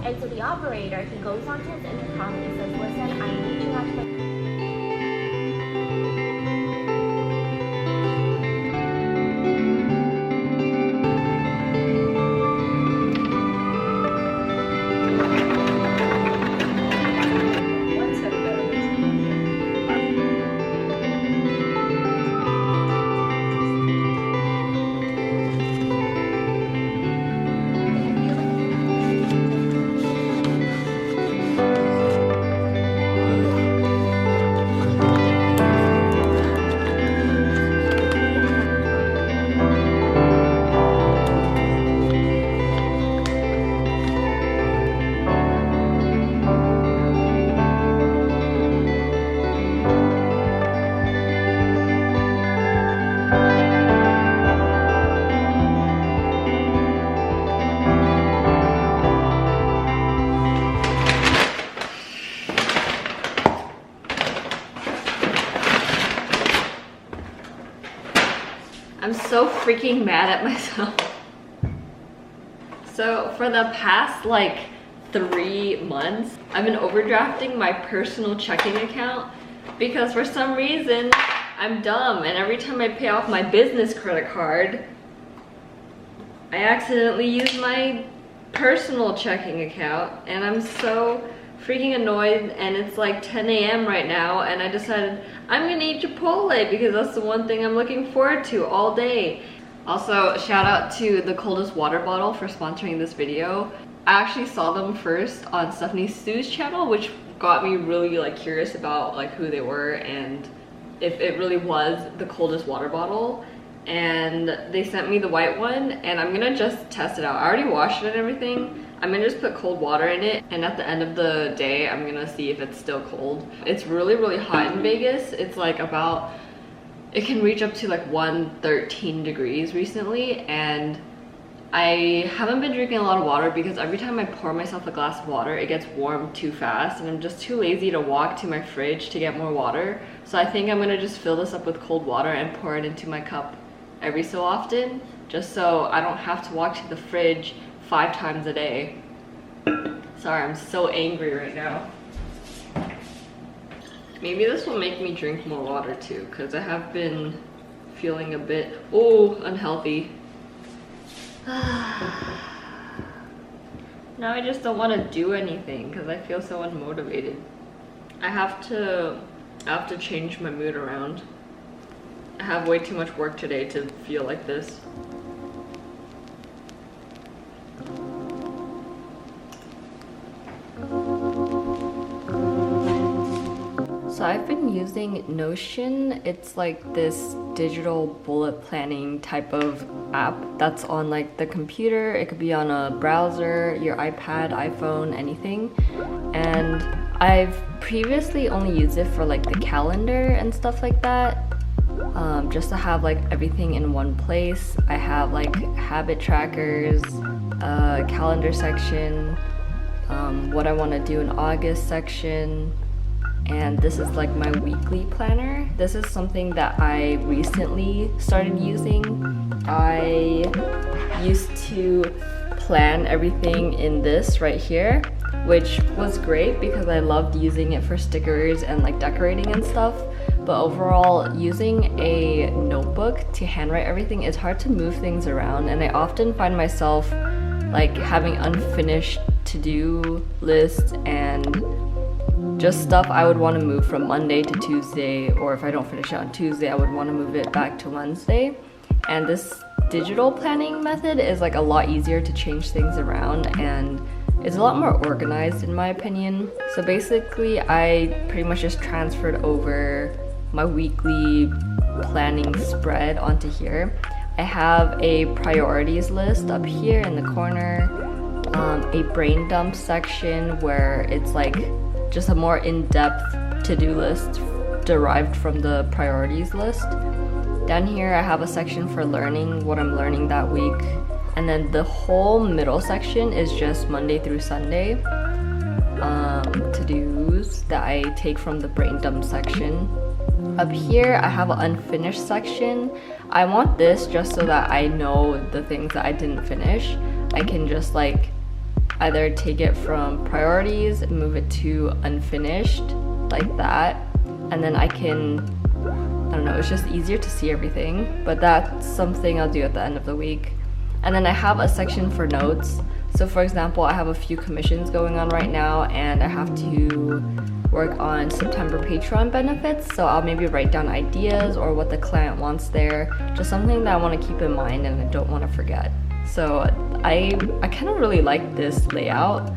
And so the operator, he goes onto his intercom and he says, listen, I need you to I'm so freaking mad at myself. So for the past like 3 months, I've been overdrafting my personal checking account because for some reason I'm dumb, and every time I pay off my business credit card, I accidentally use my personal checking account, and I'm so freaking annoyed. And it's like 10 a.m. right now, and I decided I'm gonna eat Chipotle because that's the one thing I'm looking forward to all day. Also, shout out to the Coldest Water Bottle for sponsoring this video. I actually saw them first on Stephanie Sue's channel, which got me really like curious about like who they were and if it really was the coldest water bottle. And they sent me the white one, and I'm gonna just test it out. I already washed it and everything. I'm gonna just put cold water in it, and at the end of the day I'm gonna see if it's still cold. It's really hot in Vegas. It's like about, it can reach up to like 113 degrees recently, and I haven't been drinking a lot of water because every time I pour myself a glass of water it gets warm too fast, and I'm just too lazy to walk to my fridge to get more water. So I think I'm gonna just fill this up with cold water and pour it into my cup every so often, just so I don't have to walk to the fridge 5 times a day. Sorry, I'm so angry right now. Maybe this will make me drink more water too, because I have been feeling a bit, unhealthy. Now I just don't want to do anything because I feel so unmotivated. I have to change my mood around. I have way too much work today to feel like this. So I've been using Notion. It's like this digital bullet planning type of app that's on like the computer. It could be on a browser, your iPad, iPhone, anything. And I've previously only used it for like the calendar and stuff like that. Just to have like everything in one place. I have like habit trackers, calendar section, what I want to do in August section, and this is like my weekly planner. This is something that I recently started using. I used to plan everything in this right here, which was great because I loved using it for stickers and like decorating and stuff. But overall, using a notebook to handwrite everything is hard to move things around, and I often find myself like having unfinished to-do lists and just stuff I would want to move from Monday to Tuesday, or if I don't finish it on Tuesday, I would want to move it back to Wednesday. And this digital planning method is like a lot easier to change things around, and it's a lot more organized in my opinion. So basically, I pretty much just transferred over my weekly planning spread onto here. I have a priorities list up here in the corner, a brain dump section where it's like just a more in-depth to-do list derived from the priorities list. Down here I have a section for learning, what I'm learning that week, and then the whole middle section is just Monday through Sunday to-dos that I take from the brain dump section. Up here I have an unfinished section. I want this just so that I know the things that I didn't finish. I can just like either take it from priorities and move it to unfinished, like that. And then I can, I don't know, it's just easier to see everything. But that's something I'll do at the end of the week. And then I have a section for notes. So for example, I have a few commissions going on right now and I have to work on September Patreon benefits. So I'll maybe write down ideas or what the client wants there. Just something that I want to keep in mind and I don't want to forget. So I kind of really like this layout.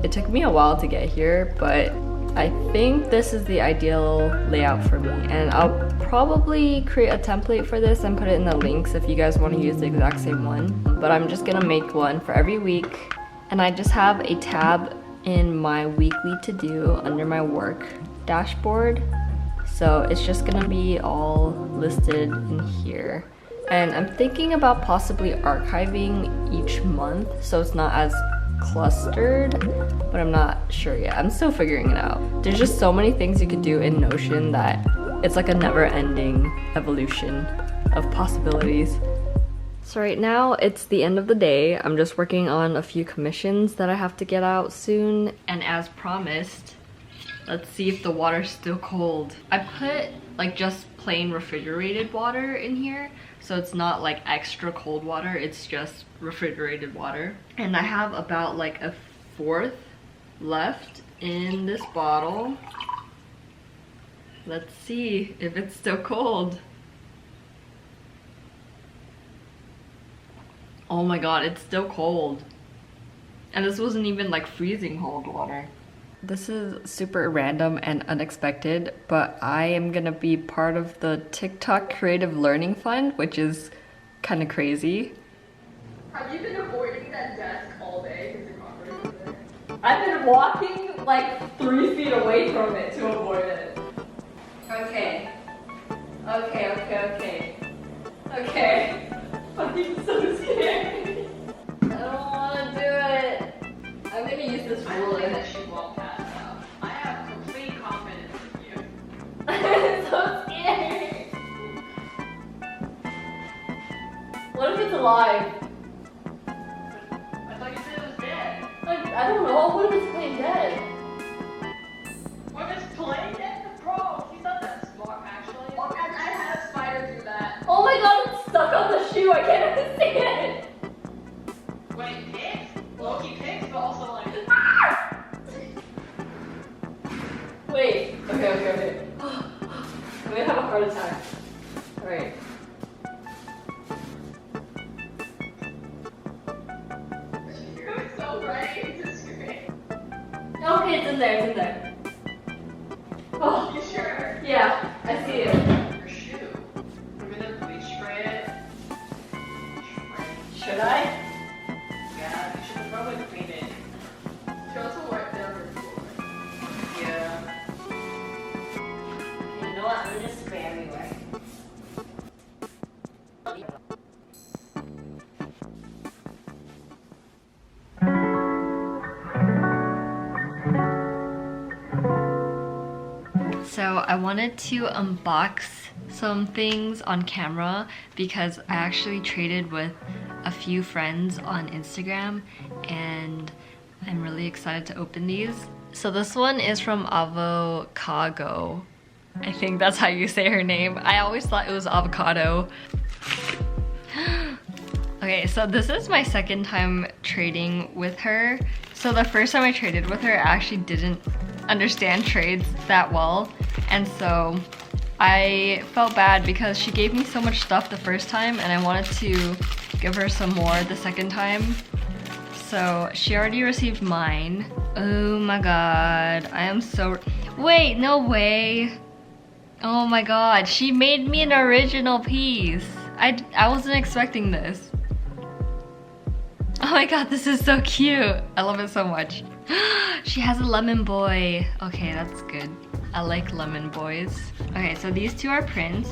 It took me a while to get here, but I think this is the ideal layout for me. And I'll probably create a template for this and put it in the links if you guys want to use the exact same one. But I'm just gonna make one for every week. And I just have a tab in my weekly to-do under my work dashboard. So it's just gonna be all listed in here. And I'm thinking about possibly archiving each month so it's not as clustered, but I'm not sure yet. I'm still figuring it out. There's just so many things you could do in Notion that it's like a never-ending evolution of possibilities. So right now it's the end of the day. I'm just working on a few commissions that I have to get out soon. And as promised, let's see if the water's still cold. I put like just plain refrigerated water in here. So it's not like extra cold water, it's just refrigerated water. And I have about like a fourth left in this bottle. Let's see if it's still cold. Oh my god, it's still cold. And this wasn't even like freezing cold water. This is super random and unexpected, but I am gonna be part of the TikTok Creative Learning Fund, which is kind of crazy. Have you been avoiding that desk all day because the cockroach is there? I've been walking like 3 feet away from it to avoid it. Okay. Okay. I'm so scared. I don't want to do it. I'm gonna use this I ruler. believe that she won't pass out. I have complete confidence in you. I'm so scared. What if it's alive? I thought you said it was dead. Like, I don't know. What if it's playing dead? What if it's playing dead? Bro, he's not that smart actually. Oh, and I had a spider do that. Oh my god, it's stuck on the shoe. I can't understand it. Wait, pigs? Loki pigs, but also like... Wait. Okay. I'm gonna have a heart attack. Alright. You're so ready to scream. Okay, it's in there. Oh, You sure? yeah, I see it. Your shoe. I'm gonna bleach spray it. Should I? Yeah, you should probably clean it. She also wiped down her floor. Yeah. You know what? I'm gonna just spray everywhere. So I wanted to unbox some things on camera because I actually traded with a few friends on Instagram and I'm really excited to open these. So this one is from Avocado. I think that's how you say her name. I always thought it was avocado. Okay, so this is my second time trading with her. So the first time I traded with her, I actually didn't understand trades that well. And so I felt bad because she gave me so much stuff the first time and I wanted to give her some more the second time. So she already received mine. Oh my god, I am so... Wait, no way. Oh my god, she made me an original piece. I wasn't expecting this. Oh my god, this is so cute. I love it so much. She has a lemon boy. Okay, that's good. I like lemon boys. Okay, so these two are prints.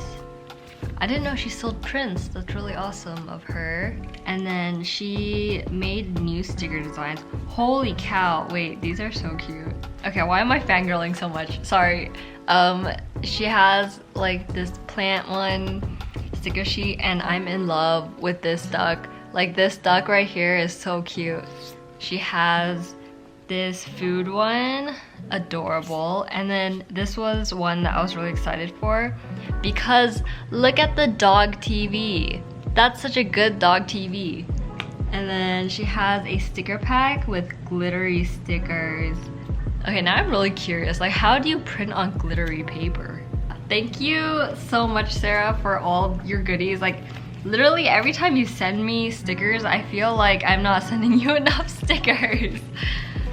I didn't know she sold prints. That's really awesome of her. And then she made new sticker designs. Holy cow. Wait, these are so cute. Okay, why am I fangirling so much? Sorry. She has like this plant one sticker sheet and I'm in love with this duck. Like this duck right here is so cute. She has this food one, adorable, and then this was one that I was really excited for because look at the dog TV. That's such a good dog TV. And then she has a sticker pack with glittery stickers. Okay, now I'm really curious, like how do you print on glittery paper? Thank you so much, Sarah, for all your goodies. Like literally every time you send me stickers, I feel like I'm not sending you enough stickers.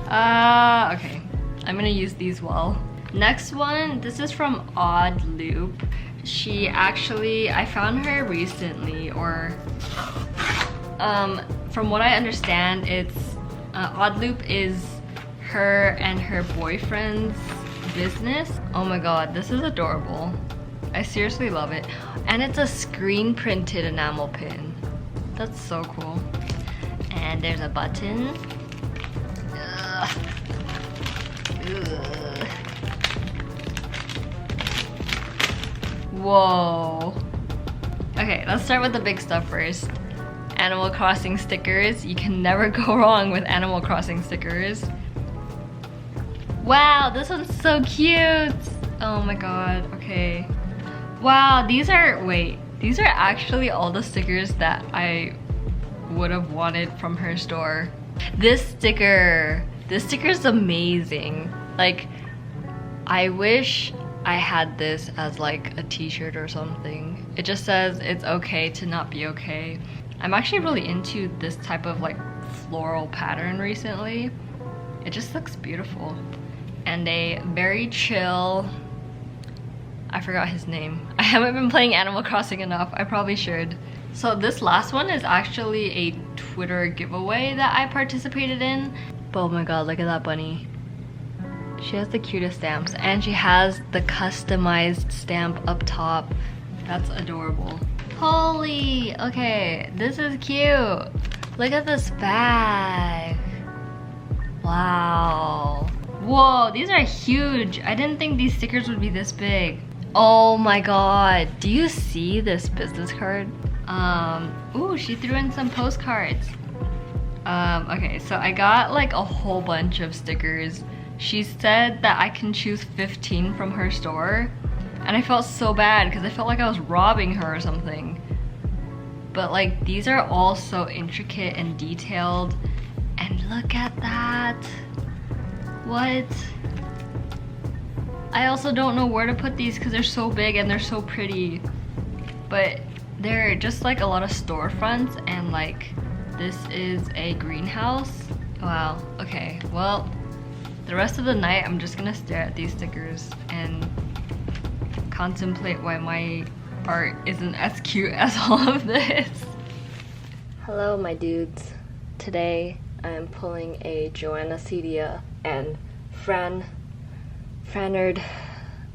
Okay, I'm gonna use these well. Next one, this is from Odd Loop. She actually, I found her recently, or from what I understand, it's Odd Loop is her and her boyfriend's business. Oh my god, this is adorable. I seriously love it. And it's a screen printed enamel pin. That's so cool. And there's a button. Ugh. Ugh. Whoa. Okay, let's start with the big stuff first. Animal Crossing stickers. You can never go wrong with Animal Crossing stickers. Wow, this one's so cute. Oh my god, okay. Wow, these are actually all the stickers that I would have wanted from her store. This sticker is amazing. Like, I wish I had this as like a t-shirt or something. It just says it's okay to not be okay. I'm actually really into this type of like floral pattern recently. It just looks beautiful. And a very chill, I forgot his name. I haven't been playing Animal Crossing enough. I probably should. So this last one is actually a Twitter giveaway that I participated in. But oh my god, look at that bunny. She has the cutest stamps, and she has the customized stamp up top. That's adorable. Holy, okay, this is cute. Look at this bag. Wow. Whoa, these are huge. I didn't think these stickers would be this big. Oh my god, do you see this business card? Ooh, she threw in some postcards. Okay, so I got like a whole bunch of stickers. She said that I can choose 15 from her store, and I felt so bad because I felt like I was robbing her or something. But like, these are all so intricate and detailed, and look at that. What? I also don't know where to put these because they're so big and they're so pretty. But they're just like a lot of storefronts, and like this is a greenhouse. Wow, okay, well, the rest of the night I'm just gonna stare at these stickers and contemplate why my art isn't as cute as all of this. Hello my dudes. Today I'm pulling a Joanna Cedia and Franard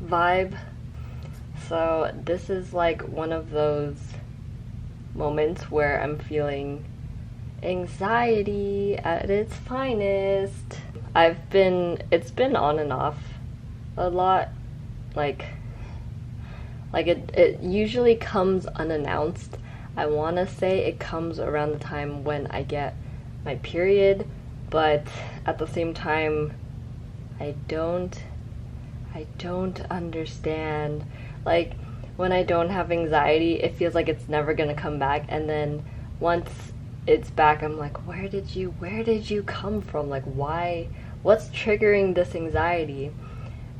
vibe. So this is like one of those moments where I'm feeling anxiety at its finest. It's been on and off a lot. Like it usually comes unannounced. I want to say it comes around the time when I get my period, but at the same time I don't understand. Like, when I don't have anxiety, it feels like it's never gonna come back, and then once it's back, I'm like, where did you come from? Like, why, what's triggering this anxiety?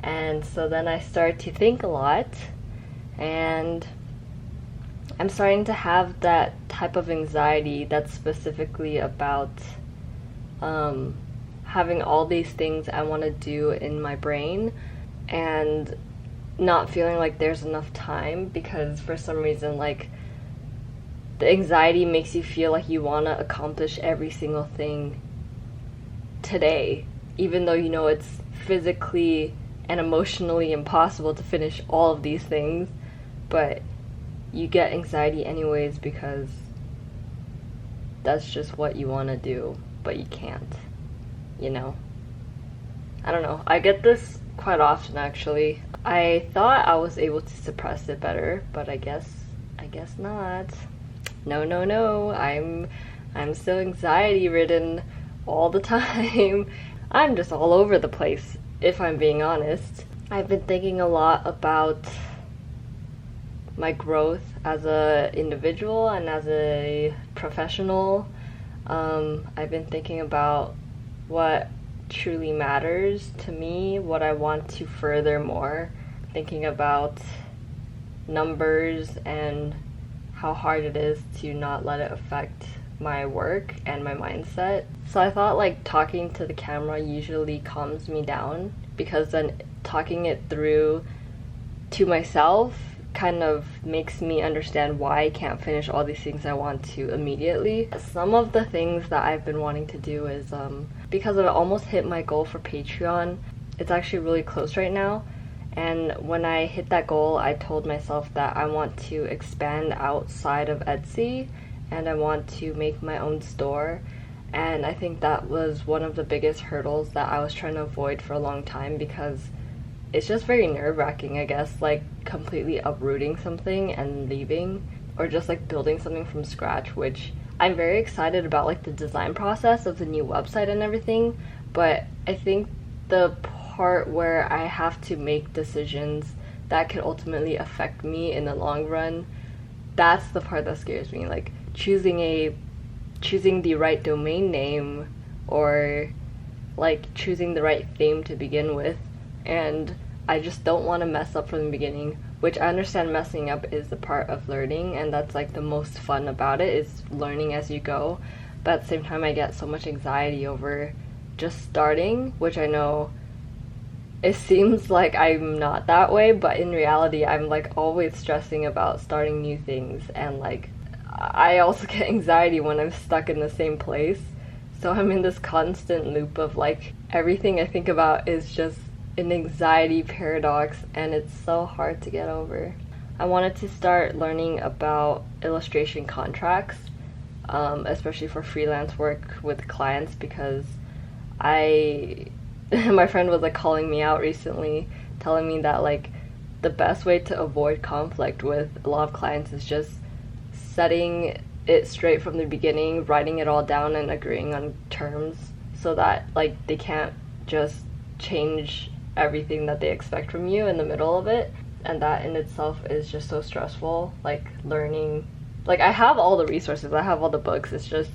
And so then I start to think a lot, and I'm starting to have that type of anxiety that's specifically about having all these things I want to do in my brain and not feeling like there's enough time, because for some reason, like, the anxiety makes you feel like you want to accomplish every single thing today, even though you know it's physically and emotionally impossible to finish all of these things, but you get anxiety anyways because that's just what you want to do, but you can't, you know? I don't know. I get this quite often, actually. I thought I was able to suppress it better, but I guess not. No. I'm still anxiety ridden all the time. I'm just all over the place, if I'm being honest. I've been thinking a lot about my growth as a individual and as a professional. I've been thinking about what truly matters to me, what I want to further more, thinking about numbers and how hard it is to not let it affect my work and my mindset. So I thought like talking to the camera usually calms me down, because then talking it through to myself kind of makes me understand why I can't finish all these things I want to immediately. Some of the things that I've been wanting to do is because I almost hit my goal for Patreon. It's actually really close right now, and when I hit that goal, I told myself that I want to expand outside of Etsy and I want to make my own store. And I think that was one of the biggest hurdles that I was trying to avoid for a long time, because it's just very nerve-wracking, I guess, like completely uprooting something and leaving, or just like building something from scratch, which I'm very excited about, like the design process of the new website and everything. But I think the part where I have to make decisions that could ultimately affect me in the long run, that's the part that scares me. Like choosing the right domain name, or like choosing the right theme to begin with. And I just don't want to mess up from the beginning, which I understand messing up is the part of learning, and that's like the most fun about it, is learning as you go. But at the same time, I get so much anxiety over just starting, which I know it seems like I'm not that way, but in reality I'm like always stressing about starting new things, and like I also get anxiety when I'm stuck in the same place. So I'm in this constant loop of like everything I think about is just an anxiety paradox, and it's so hard to get over. I wanted to start learning about illustration contracts, especially for freelance work with clients, because my friend was like calling me out recently, telling me that like the best way to avoid conflict with a lot of clients is just setting it straight from the beginning, writing it all down and agreeing on terms, so that like they can't just change everything that they expect from you in the middle of it. And that in itself is just so stressful, like learning. Like I have all the resources, I have all the books, it's just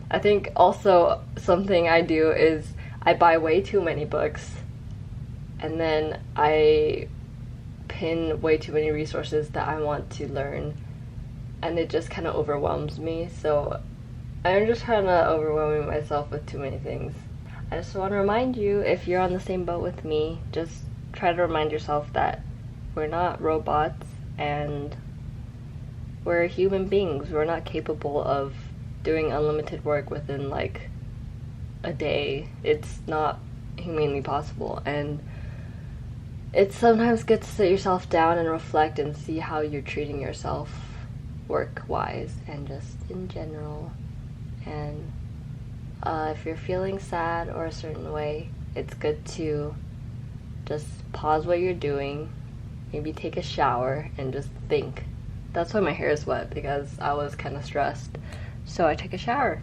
I think also something I do is I buy way too many books, and then I pin way too many resources that I want to learn, and it just kind of overwhelms me. So I'm just kind of overwhelming myself with too many things. I just want to remind you, if you're on the same boat with me, just try to remind yourself that we're not robots and we're human beings. We're not capable of doing unlimited work within like a day. It's not humanly possible, and it's sometimes good to sit yourself down and reflect and see how you're treating yourself work-wise and just in general. And if you're feeling sad or a certain way, it's good to just pause what you're doing, maybe take a shower and just think. That's why my hair is wet, because I was kind of stressed. So I took a shower.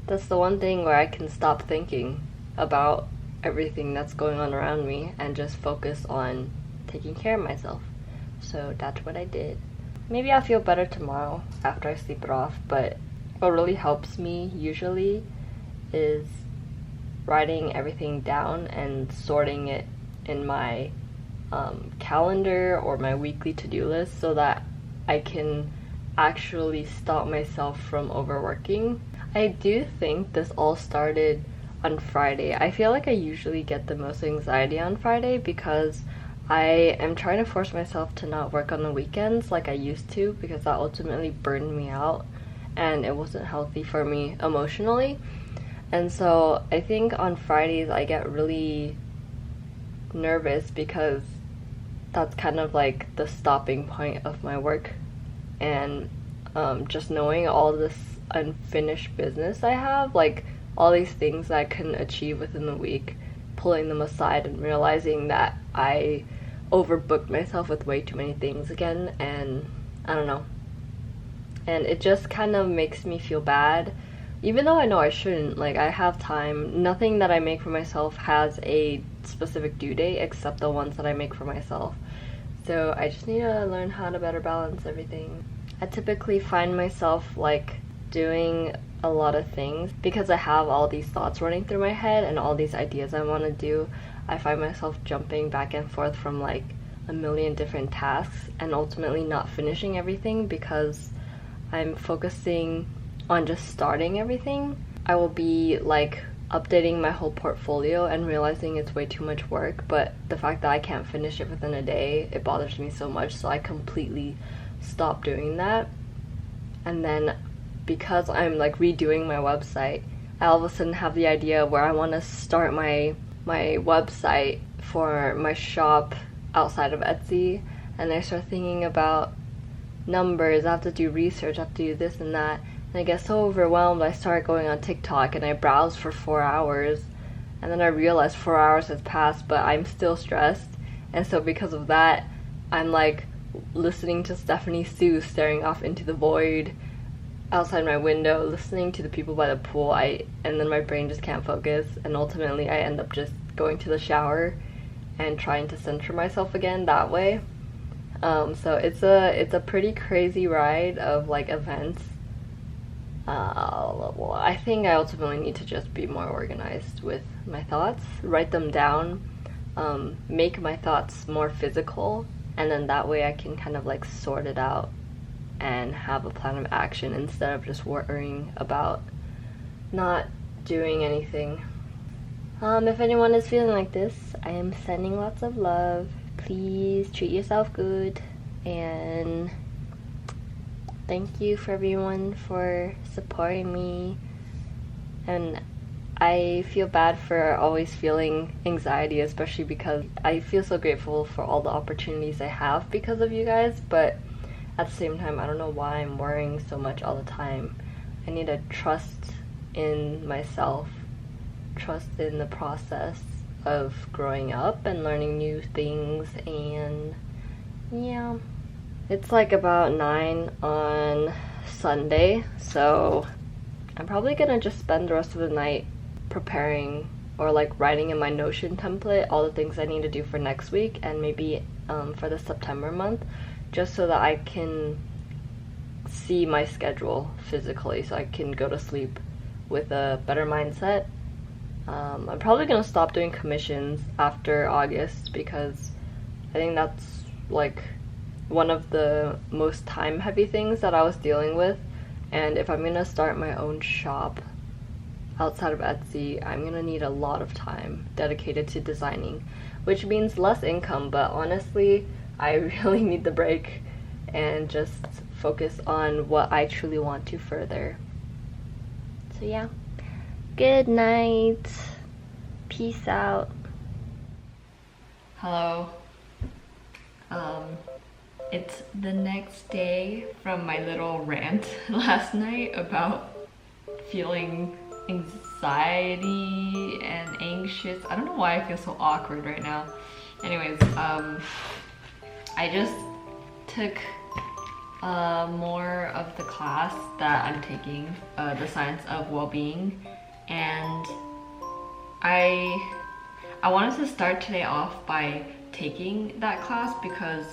That's the one thing where I can stop thinking about everything that's going on around me and just focus on taking care of myself. So that's what I did. Maybe I'll feel better tomorrow after I sleep it off, but what really helps me usually is writing everything down and sorting it in my calendar or my weekly to-do list, so that I can actually stop myself from overworking. I do think this all started on Friday. I feel like I usually get the most anxiety on Friday because I am trying to force myself to not work on the weekends like I used to, because that ultimately burned me out and it wasn't healthy for me emotionally. And so I think on Fridays I get really nervous, because that's kind of like the stopping point of my work, and just knowing all this unfinished business I have, like all these things that I couldn't achieve within the week, pulling them aside and realizing that I overbooked myself with way too many things again, and I don't know. And it just kind of makes me feel bad even though I know I shouldn't, like I have time. Nothing that I make for myself has a specific due date except the ones that I make for myself. So I just need to learn how to better balance everything. I typically find myself like doing a lot of things because I have all these thoughts running through my head and all these ideas I want to do. I find myself jumping back and forth from like a million different tasks and ultimately not finishing everything because I'm focusing on just starting everything. I will be like updating my whole portfolio and realizing it's way too much work, but the fact that I can't finish it within a day, it bothers me so much, so I completely stop doing that. And then because I'm like redoing my website, I all of a sudden have the idea where I want to start my website for my shop outside of Etsy, and I start thinking about numbers. I have to do research, I have to do this and that, and I get so overwhelmed. I start going on TikTok and I browse for 4 hours, and then I realize 4 hours has passed, but I'm still stressed. And so because of that, I'm like listening to Stephanie Sue staring off into the void outside my window, listening to the people by the pool. And then my brain just can't focus, and ultimately I end up just going to the shower and trying to center myself again that way. So it's a pretty crazy ride of like events. Well, I think I ultimately need to just be more organized with my thoughts, write them down, make my thoughts more physical, and then that way I can kind of like sort it out and have a plan of action instead of just worrying about not doing anything. If anyone is feeling like this, I am sending lots of love. Please treat yourself good, and thank you for everyone for supporting me. And I feel bad for always feeling anxiety, especially because I feel so grateful for all the opportunities I have because of you guys, but at the same time, I don't know why I'm worrying so much all the time. I need to trust in myself, trust in the process of growing up and learning new things, and yeah. It's like about 9 on Sunday, so I'm probably gonna just spend the rest of the night preparing or like writing in my Notion template all the things I need to do for next week and maybe for the September month, just so that I can see my schedule physically so I can go to sleep with a better mindset. I'm probably gonna stop doing commissions after August because I think that's like one of the most time heavy things that I was dealing with, and if I'm gonna start my own shop outside of Etsy, I'm gonna need a lot of time dedicated to designing, which means less income, but honestly I really need the break and just focus on what I truly want to further. So yeah, good night, peace out. Hello. It's the next day from my little rant last night about feeling anxiety and anxious. I don't know why I feel so awkward right now. Anyways, I just took more of the class that I'm taking, the Science of Wellbeing, and I wanted to start today off by taking that class because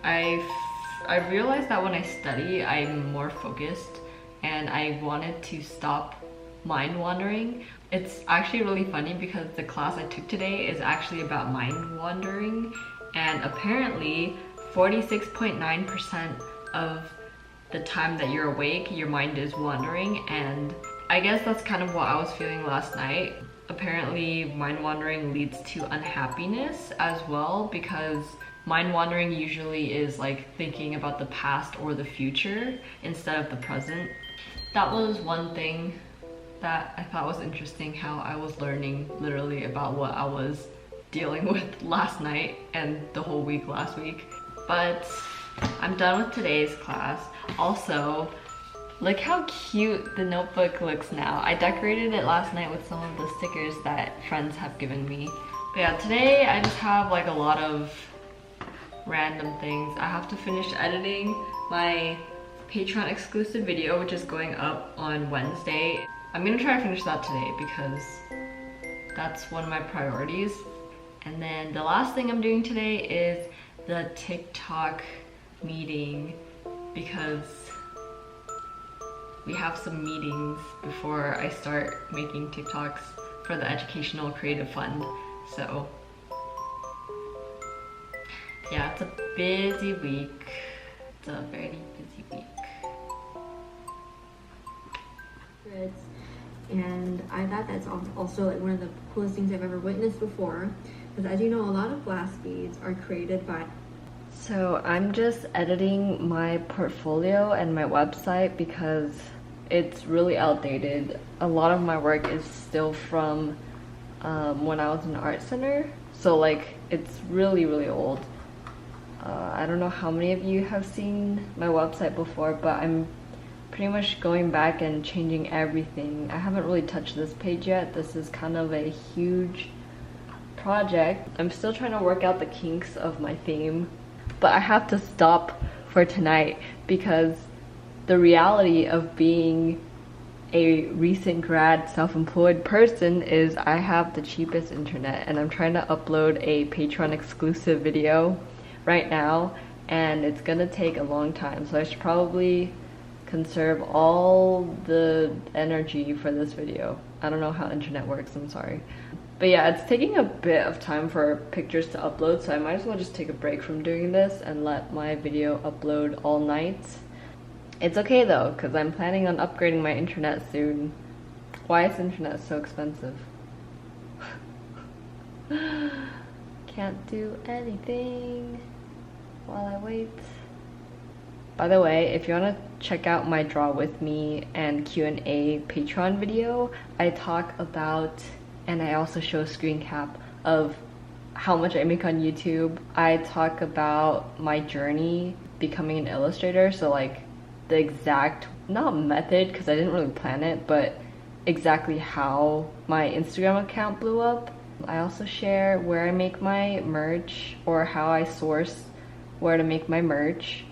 I realized that when I study, I'm more focused, and I wanted to stop mind wandering. It's actually really funny because the class I took today is actually about mind wandering, and apparently 46.9% of the time that you're awake, your mind is wandering, and I guess that's kind of what I was feeling last night. Apparently mind wandering leads to unhappiness as well, because mind wandering usually is like thinking about the past or the future instead of the present. That was one thing that I thought was interesting, how I was learning literally about what I was dealing with last night and the whole week last week. But I'm done with today's class. Also, look how cute the notebook looks now. I decorated it last night with some of the stickers that friends have given me. But yeah, today I just have like a lot of random things. I have to finish editing my Patreon exclusive video, which is going up on Wednesday. I'm gonna try to finish that today because that's one of my priorities. And then the last thing I'm doing today is the TikTok meeting, because we have some meetings before I start making TikToks for the Educational Creative Fund. So yeah, it's a busy week. It's a very busy week. And I thought that's also like one of the coolest things I've ever witnessed before, because as you know, a lot of glass beads are created by... So I'm just editing my portfolio and my website because it's really outdated. A lot of my work is still from when I was in the art center, so like it's really old. I don't know how many of you have seen my website before, but I'm pretty much going back and changing everything. I haven't really touched this page yet. This is kind of a huge project. I'm still trying to work out the kinks of my theme, but I have to stop for tonight because the reality of being a recent grad self-employed person is I have the cheapest internet, and I'm trying to upload a Patreon exclusive video right now, and it's gonna take a long time, so I should probably conserve all the energy for this video. I don't know how internet works, I'm sorry. But yeah, it's taking a bit of time for pictures to upload, so I might as well just take a break from doing this and let my video upload all night. It's okay though, because I'm planning on upgrading my internet soon. Why is internet so expensive? Can't do anything while I wait. By the way, if you want to check out my Draw With Me and Q&A Patreon video, I talk about, and I also show a screen cap of how much I make on YouTube. I talk about my journey becoming an illustrator, so like the exact, not method because I didn't really plan it, but exactly how my Instagram account blew up. I also share where I make my merch or how I source where to make my merch.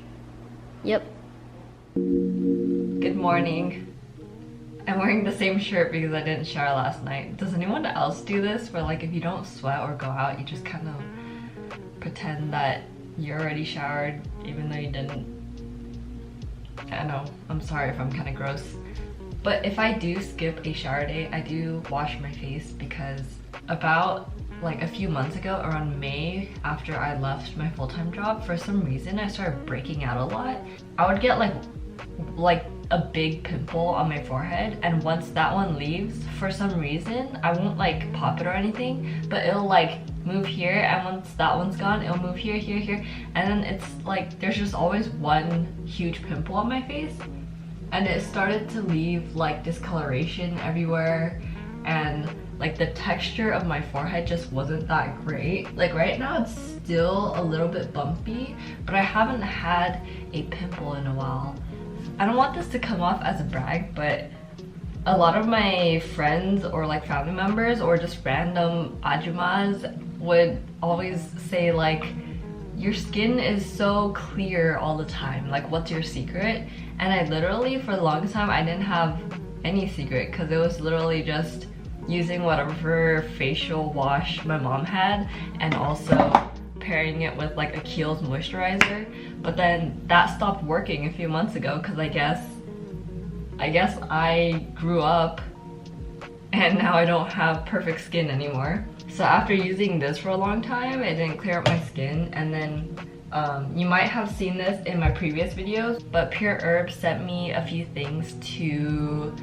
Yep. Good morning. I'm wearing the same shirt because I didn't shower last night. Does anyone else do this where like if you don't sweat or go out, you just kind of pretend that you're already showered even though you didn't? I know, I'm sorry if I'm kind of gross. But if I do skip a shower day, I do wash my face because about like a few months ago, around May, after I left my full-time job, for some reason I started breaking out a lot. I would get like a big pimple on my forehead, and once that one leaves, for some reason, I won't like pop it or anything, but it'll like move here, and once that one's gone, it'll move here, here, here, and then it's like there's just always one huge pimple on my face, and it started to leave like discoloration everywhere, and like the texture of my forehead just wasn't that great. Like right now it's still a little bit bumpy, but I haven't had a pimple in a while. I don't want this to come off as a brag, but a lot of my friends or like family members or just random ajumas would always say like, your skin is so clear all the time, like what's your secret? And I literally, for the longest time, I didn't have any secret because it was literally just using whatever facial wash my mom had and also pairing it with like a Kiehl's moisturizer. But then that stopped working a few months ago because I guess I grew up and now I don't have perfect skin anymore. So after using this for a long time, it didn't clear up my skin, and then you might have seen this in my previous videos, but PurErb sent me a few things to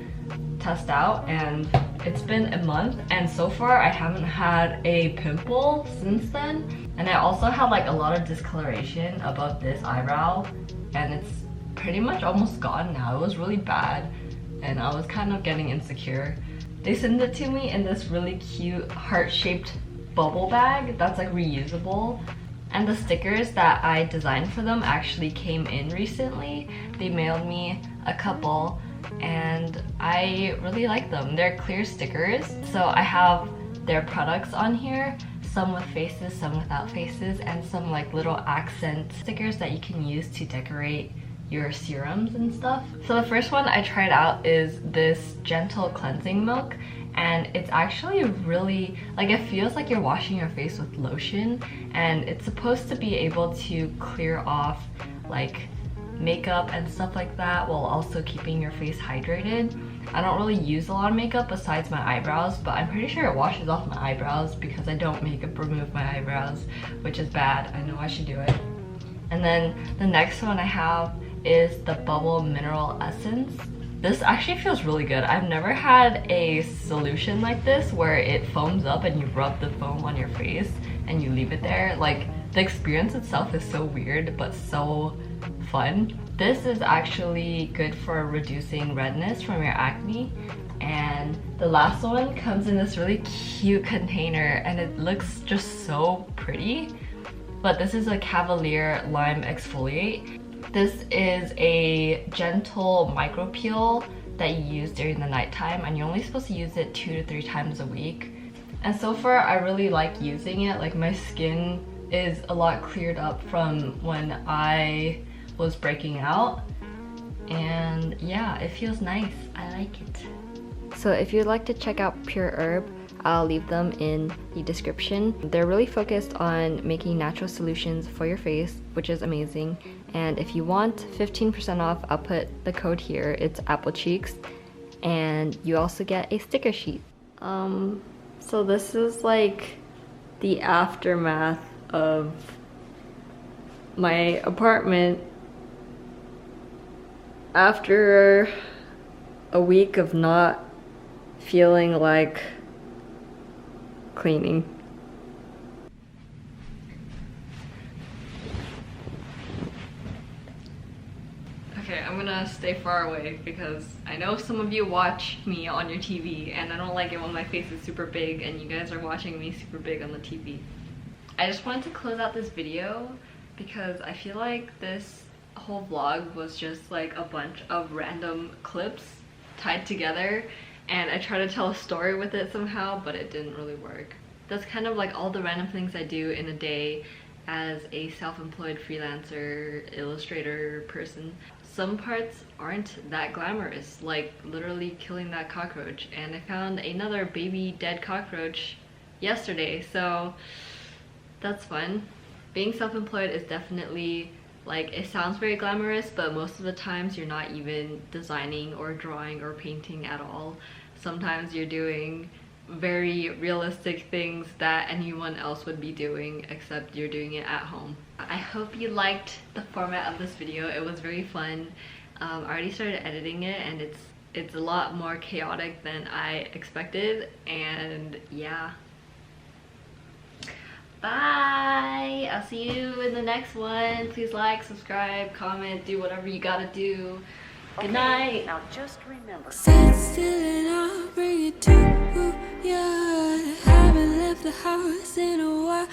test out, and it's been a month, and so far I haven't had a pimple since then. And I also had like a lot of discoloration above this eyebrow, and it's pretty much almost gone now. It was really bad and I was kind of getting insecure. They sent it to me in this really cute heart-shaped bubble bag that's like reusable, and the stickers that I designed for them actually came in recently. They mailed me a couple and I really like them. They're clear stickers, so I have their products on here, some with faces, some without faces, and some like little accent stickers that you can use to decorate your serums and stuff. So the first one I tried out is this gentle cleansing milk, and it's actually really, like, it feels like you're washing your face with lotion, and it's supposed to be able to clear off like makeup and stuff like that while also keeping your face hydrated. I don't really use a lot of makeup besides my eyebrows, but I'm pretty sure it washes off my eyebrows because I don't makeup remove my eyebrows, which is bad. I know I should do it. And then the next one I have is the Bubble Mineral Essence. This actually feels really good. I've never had a solution like this where it foams up and you rub the foam on your face and you leave it there. Like, the experience itself is so weird but so fun. This is actually good for reducing redness from your acne. And the last one comes in this really cute container and it looks just so pretty. But this is a Cavalier Lime Exfoliate. This is a gentle micro peel that you use during the nighttime, and you're only supposed to use it 2 to 3 times a week. And so far I really like using it. Like, my skin is a lot cleared up from when I was breaking out, and yeah, it feels nice. I like it. So if you'd like to check out PurErb, I'll leave them in the description. They're really focused on making natural solutions for your face, which is amazing. And if you want 15% off, I'll put the code here. It's Apple Cheeks, and you also get a sticker sheet. So this is like the aftermath of my apartment after a week of not feeling like cleaning. Okay, I'm gonna stay far away because I know some of you watch me on your TV, and I don't like it when my face is super big and you guys are watching me super big on the TV. I just wanted to close out this video because I feel like this whole vlog was just like a bunch of random clips tied together, and I tried to tell a story with it somehow, but it didn't really work. That's kind of like all the random things I do in a day as a self-employed freelancer, illustrator person. Some parts aren't that glamorous, like literally killing that cockroach, and I found another baby dead cockroach yesterday, so that's fun. Being self-employed is definitely, like, it sounds very glamorous, but most of the times you're not even designing or drawing or painting at all. Sometimes you're doing very realistic things that anyone else would be doing, except you're doing it at home. I hope you liked the format of this video. It was very fun. I already started editing it, and it's a lot more chaotic than I expected, and yeah. Bye! I'll see you in the next one. Please like, subscribe, comment, do whatever you gotta do. Good night! Now just remember. Sit still and I'll bring it to you. Yeah, haven't left the house in a while.